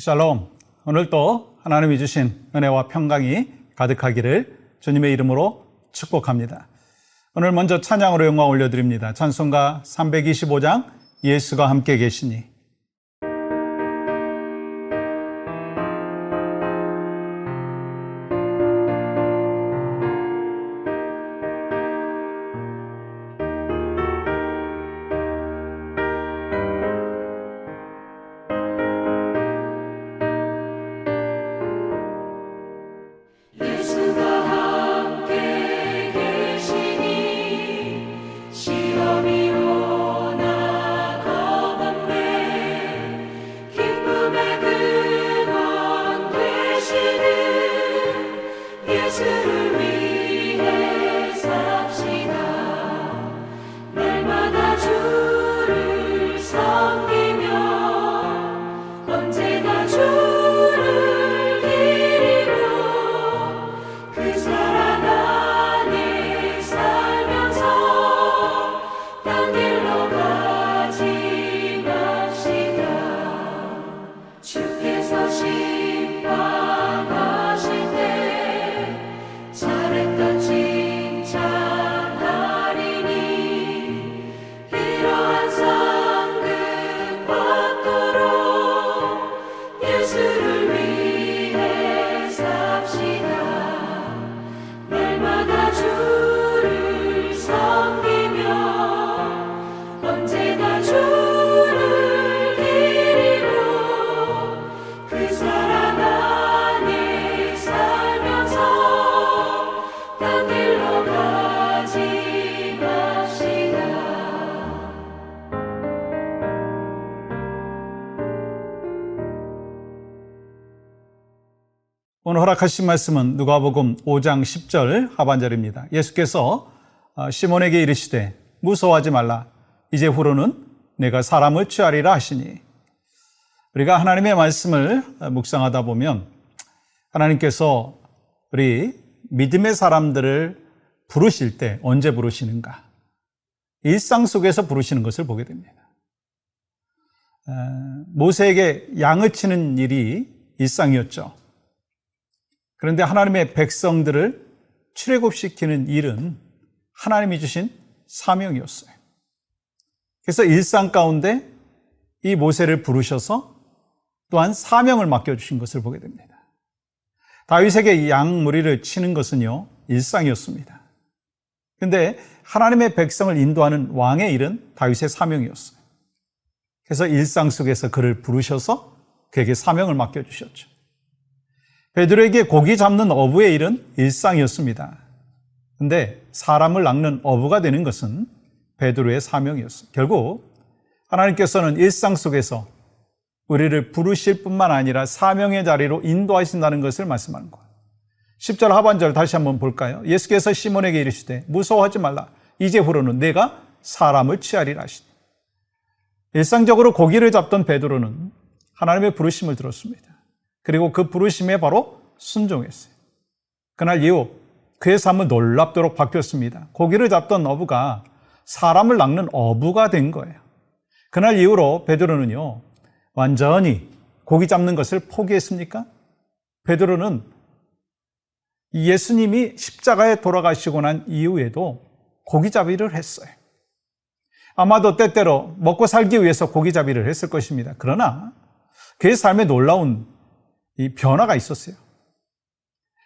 샬롬. 오늘도 하나님이 주신 은혜와 평강이 가득하기를 주님의 이름으로 축복합니다. 오늘 먼저 찬양으로 영광 올려드립니다. 찬송가 325장 예수가 함께 계시니. 오늘 허락하신 말씀은 누가복음 5장 10절 하반절입니다. 예수께서 시몬에게 이르시되 무서워하지 말라. 이제후로는 내가 사람을 취하리라 하시니. 우리가 하나님의 말씀을 묵상하다 보면 하나님께서 우리 믿음의 사람들을 부르실 때 언제 부르시는가? 일상 속에서 부르시는 것을 보게 됩니다. 모세에게 양을 치는 일이 일상이었죠. 그런데 하나님의 백성들을 출애굽시키는 일은 하나님이 주신 사명이었어요. 그래서 일상 가운데 이 모세를 부르셔서 또한 사명을 맡겨주신 것을 보게 됩니다. 다윗에게 양 무리를 치는 것은요, 일상이었습니다. 그런데 하나님의 백성을 인도하는 왕의 일은 다윗의 사명이었어요. 그래서 일상 속에서 그를 부르셔서 그에게 사명을 맡겨주셨죠. 베드로에게 고기 잡는 어부의 일은 일상이었습니다. 그런데 사람을 낚는 어부가 되는 것은 베드로의 사명이었어요. 결국 하나님께서는 일상 속에서 우리를 부르실 뿐만 아니라 사명의 자리로 인도하신다는 것을 말씀하는 거예요. 10절 하반절 다시 한번 볼까요? 예수께서 시몬에게 이르시되 무서워하지 말라. 이제후로는 내가 사람을 취하리라 하시니. 일상적으로 고기를 잡던 베드로는 하나님의 부르심을 들었습니다. 그리고 그 부르심에 바로 순종했어요. 그날 이후 그의 삶은 놀랍도록 바뀌었습니다. 고기를 잡던 어부가 사람을 낚는 어부가 된 거예요. 그날 이후로 베드로는요, 완전히 고기 잡는 것을 포기했습니까? 베드로는 예수님이 십자가에 돌아가시고 난 이후에도 고기잡이를 했어요. 아마도 때때로 먹고 살기 위해서 고기잡이를 했을 것입니다. 그러나 그의 삶에 놀라운 이 변화가 있었어요.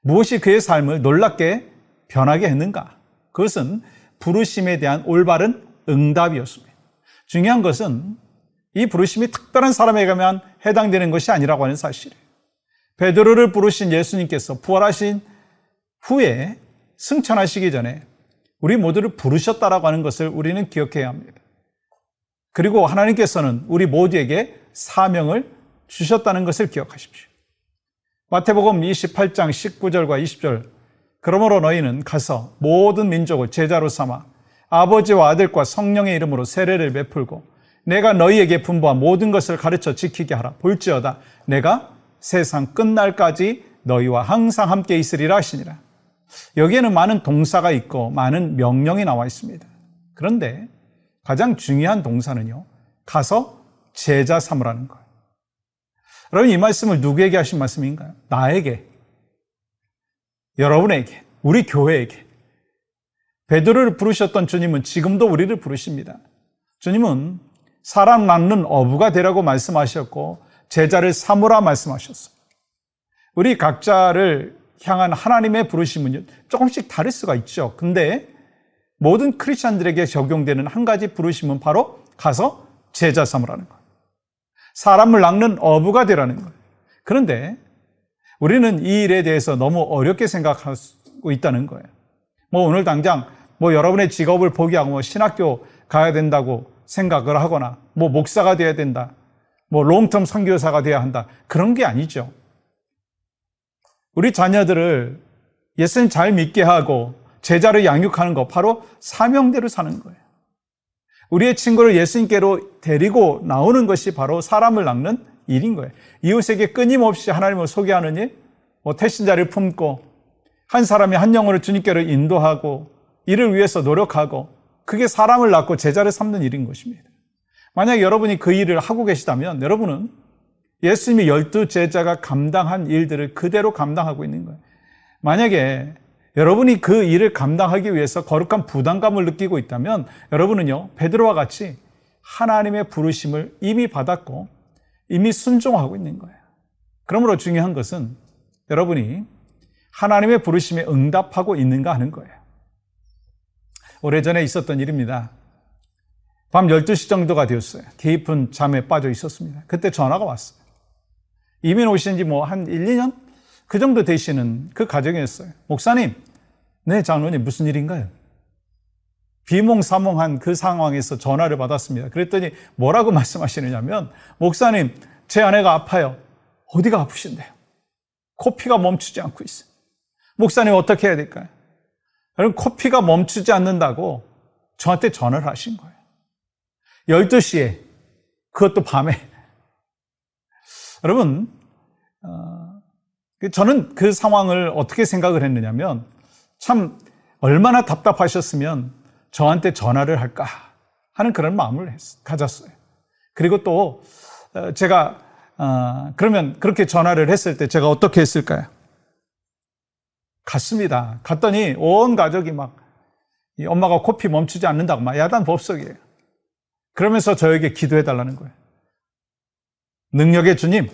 무엇이 그의 삶을 놀랍게 변하게 했는가? 그것은 부르심에 대한 올바른 응답이었습니다. 중요한 것은 이 부르심이 특별한 사람에게만 해당되는 것이 아니라고 하는 사실이에요. 베드로를 부르신 예수님께서 부활하신 후에 승천하시기 전에 우리 모두를 부르셨다라고 하는 것을 우리는 기억해야 합니다. 그리고 하나님께서는 우리 모두에게 사명을 주셨다는 것을 기억하십시오. 마태복음 28장 19절과 20절. 그러므로 너희는 가서 모든 민족을 제자로 삼아 아버지와 아들과 성령의 이름으로 세례를 베풀고 내가 너희에게 분부한 모든 것을 가르쳐 지키게 하라. 볼지어다 내가 세상 끝날까지 너희와 항상 함께 있으리라 하시니라. 여기에는 많은 동사가 있고 많은 명령이 나와 있습니다. 그런데 가장 중요한 동사는요, 가서 제자 삼으라는 거예요. 여러분, 이 말씀을 누구에게 하신 말씀인가요? 나에게, 여러분에게, 우리 교회에게. 베드로를 부르셨던 주님은 지금도 우리를 부르십니다. 주님은 사람 낳는 어부가 되라고 말씀하셨고 제자를 삼으라 말씀하셨어요. 우리 각자를 향한 하나님의 부르심은 조금씩 다를 수가 있죠. 근데 모든 크리스찬들에게 적용되는 한 가지 부르심은 바로 가서 제자 삼으라는 거예요. 사람을 낚는 어부가 되라는 거예요. 그런데 우리는 이 일에 대해서 너무 어렵게 생각하고 있다는 거예요. 오늘 당장 여러분의 직업을 포기하고 신학교 가야 된다고 생각을 하거나 목사가 돼야 된다, 롱텀 선교사가 돼야 한다, 그런 게 아니죠. 우리 자녀들을 예수님 잘 믿게 하고 제자를 양육하는 거, 바로 사명대로 사는 거예요. 우리의 친구를 예수님께로 데리고 나오는 것이 바로 사람을 낚는 일인 거예요. 이웃에게 끊임없이 하나님을 소개하는 일, 태신자를 품고 한 사람이 한 영혼을 주님께로 인도하고 이를 위해서 노력하고, 그게 사람을 낳고 제자를 삼는 일인 것입니다. 만약 여러분이 그 일을 하고 계시다면 여러분은 예수님이 12제자가 감당한 일들을 그대로 감당하고 있는 거예요. 만약에 여러분이 그 일을 감당하기 위해서 거룩한 부담감을 느끼고 있다면 여러분은요, 베드로와 같이 하나님의 부르심을 이미 받았고 이미 순종하고 있는 거예요. 그러므로 중요한 것은 여러분이 하나님의 부르심에 응답하고 있는가 하는 거예요. 오래전에 있었던 일입니다. 밤 12시 정도가 되었어요. 깊은 잠에 빠져 있었습니다. 그때 전화가 왔어요. 이민 오신 지 한 1, 2년? 그 정도 되시는 그 가정이었어요. 목사님, 네, 장로님, 무슨 일인가요? 비몽사몽한 그 상황에서 전화를 받았습니다. 그랬더니 뭐라고 말씀하시느냐면, 목사님, 제 아내가 아파요. 어디가 아프신데요? 코피가 멈추지 않고 있어요. 목사님, 어떻게 해야 될까요? 여러분, 코피가 멈추지 않는다고 저한테 전화를 하신 거예요. 12시에, 그것도 밤에. 여러분, 저는 그 상황을 어떻게 생각을 했느냐면, 참 얼마나 답답하셨으면 저한테 전화를 할까 하는 그런 마음을 가졌어요. 그리고 또 제가 그러면 그렇게 전화를 했을 때 제가 어떻게 했을까요? 갔습니다. 갔더니 온 가족이 엄마가 코피 멈추지 않는다고 야단법석이에요. 그러면서 저에게 기도해달라는 거예요. 능력의 주님,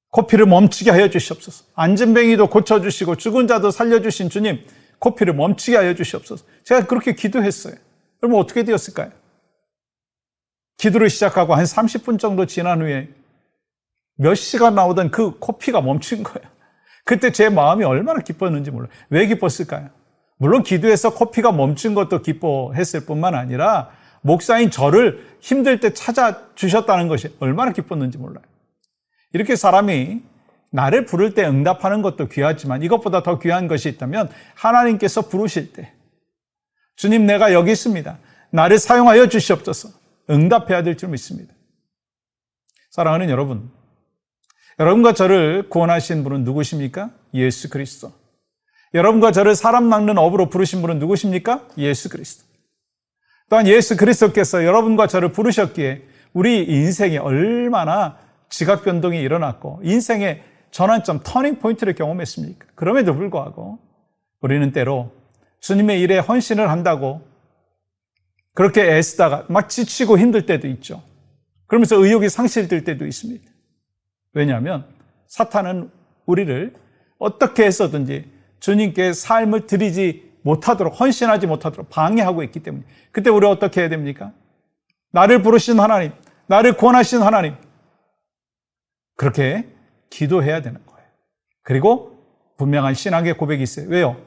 코피를 멈추게 하여 주시옵소서. 안진뱅이도 고쳐주시고 죽은 자도 살려주신 주님, 코피를 멈추게 하여 주시옵소서. 제가 그렇게 기도했어요. 그러면 어떻게 되었을까요? 기도를 시작하고 한 30분 정도 지난 후에 몇 시간 나오던 그 코피가 멈춘 거예요. 그때 제 마음이 얼마나 기뻤는지 몰라요. 왜 기뻤을까요? 물론 기도해서 코피가 멈춘 것도 기뻐했을 뿐만 아니라 목사인 저를 힘들 때 찾아주셨다는 것이 얼마나 기뻤는지 몰라요. 이렇게 사람이 나를 부를 때 응답하는 것도 귀하지만 이것보다 더 귀한 것이 있다면 하나님께서 부르실 때, 주님, 내가 여기 있습니다, 나를 사용하여 주시옵소서, 응답해야 될 줄 믿습니다. 사랑하는 여러분, 여러분과 저를 구원하신 분은 누구십니까? 예수 그리스도. 여러분과 저를 사람 낚는 업으로 부르신 분은 누구십니까? 예수 그리스도. 또한 예수 그리스도께서 여러분과 저를 부르셨기에 우리 인생에 얼마나 지각 변동이 일어났고 인생의 전환점, 터닝 포인트를 경험했습니까? 그럼에도 불구하고 우리는 때로 주님의 일에 헌신을 한다고 그렇게 애쓰다가 막 지치고 힘들 때도 있죠. 그러면서 의욕이 상실될 때도 있습니다. 왜냐하면 사탄은 우리를 어떻게 해서든지 주님께 삶을 드리지 못하도록, 헌신하지 못하도록 방해하고 있기 때문에, 그때 우리가 어떻게 해야 됩니까? 나를 부르신 하나님, 나를 구원하신 하나님, 그렇게 기도해야 되는 거예요. 그리고 분명한 신앙의 고백이 있어요. 왜요?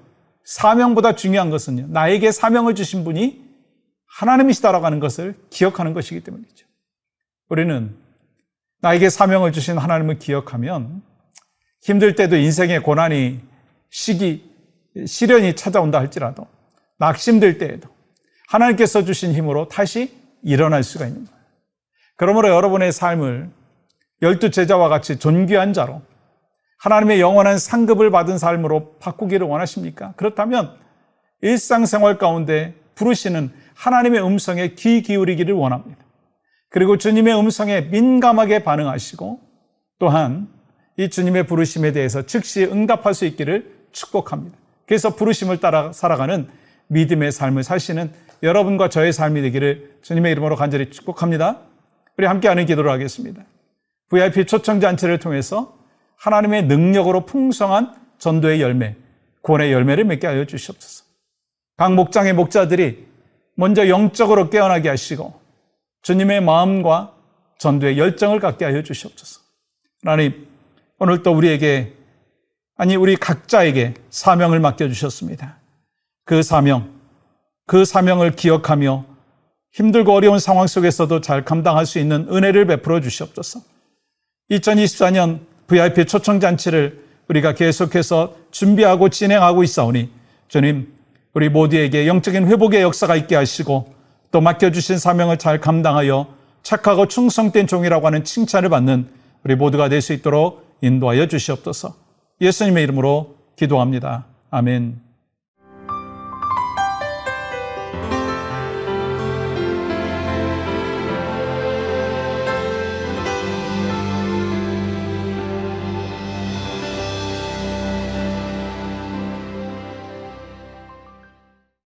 사명보다 중요한 것은요, 나에게 사명을 주신 분이 하나님이시다라고 하는 것을 기억하는 것이기 때문이죠. 우리는 나에게 사명을 주신 하나님을 기억하면 힘들 때도, 인생의 고난이, 시련이 찾아온다 할지라도, 낙심될 때에도 하나님께서 주신 힘으로 다시 일어날 수가 있는 거예요. 그러므로 여러분의 삶을 12제자와 같이 존귀한 자로, 하나님의 영원한 상급을 받은 삶으로 바꾸기를 원하십니까? 그렇다면 일상생활 가운데 부르시는 하나님의 음성에 귀 기울이기를 원합니다. 그리고 주님의 음성에 민감하게 반응하시고 또한 이 주님의 부르심에 대해서 즉시 응답할 수 있기를 축복합니다. 그래서 부르심을 따라 살아가는 믿음의 삶을 사시는 여러분과 저의 삶이 되기를 주님의 이름으로 간절히 축복합니다. 우리 함께하는 기도를 하겠습니다. VIP 초청잔치를 통해서 하나님의 능력으로 풍성한 전도의 열매, 구원의 열매를 맺게 하여 주시옵소서. 각 목장의 목자들이 먼저 영적으로 깨어나게 하시고 주님의 마음과 전도의 열정을 갖게 하여 주시옵소서. 하나님, 오늘 또 우리에게, 우리 각자에게 사명을 맡겨주셨습니다. 그 사명을 기억하며 힘들고 어려운 상황 속에서도 잘 감당할 수 있는 은혜를 베풀어 주시옵소서. 2024년 VIP 초청잔치를 우리가 계속해서 준비하고 진행하고 있사오니 주님, 우리 모두에게 영적인 회복의 역사가 있게 하시고 또 맡겨주신 사명을 잘 감당하여 착하고 충성된 종이라고 하는 칭찬을 받는 우리 모두가 될 수 있도록 인도하여 주시옵소서. 예수님의 이름으로 기도합니다. 아멘.